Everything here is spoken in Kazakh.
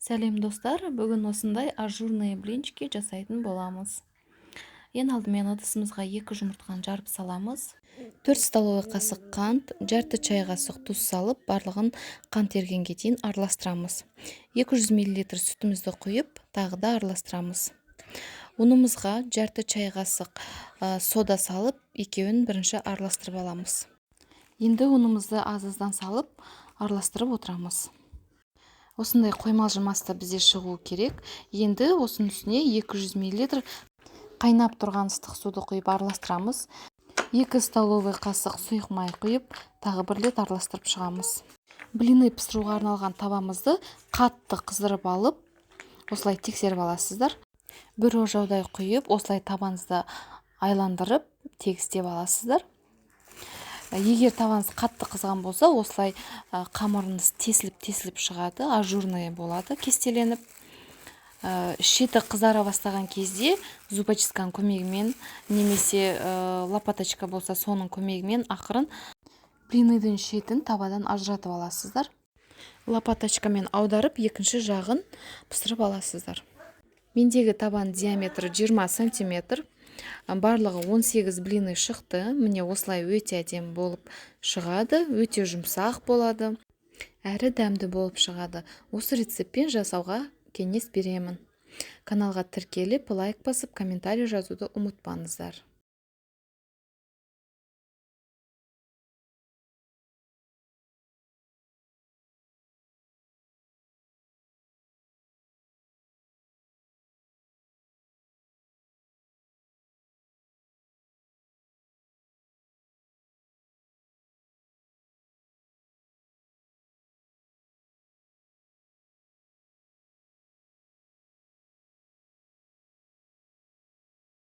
Сәлем достар, бүгін осындай ажурные блинчики жасайтын боламыз. Ең алдымен ыдысымызға 2 жұмыртқаны жарып саламыз. 4 столовый қасық қант, жарты чай қасық тұз салып, барлығын қант ергенге дейін араластырамыз. 200 мл сүтімізді құйып, тағы да араластырамыз. Унымызға жарты чай қасық сода салып, екеуін бірінші араластырып аламыз. Енді унымызды аз-аздан салып, араластырып отырамыз. Осындай қоймалжымаста бізде шығу керек. Енді осының үстіне 200 мл қайнап тұрған ыстық суды құйып араластырамыз. 2 столовый қасық сұйық май құйып, тағы бір рет араластырып шығамыз. Блины пісіруге арналған табамызды қатты қыздырып алып, осылай тексеріп аласыздар. Бір ожаудай құйып, осылай табанызды айландырып, тегістеп аласыздар. Егер табаныз қатты қызған болса, осылай қамырыңыз тесіліп шығады, ажурный болады, кестеленіп. Шеті қызара бастаған кезде зубочистканың көмегімен, немесе лопаточка болса соның көмегімен ақырын блиныйдың шетін табадан ажыратып аласыздар. Лопаточкамен аударып, екінші жағын пісіріп аласыздар. Мендегі табан диаметрі 20 см. Барлығы 18 блины шықты. Міне осылай өте әдемі болып шығады, өте жұмсақ болады, әрі дәмді болып шығады. Осы рецептпен жасауға кеңес беремін. Каналға тіркеліп, лайк басып, комментарий жазуды ұмытпаңыздар.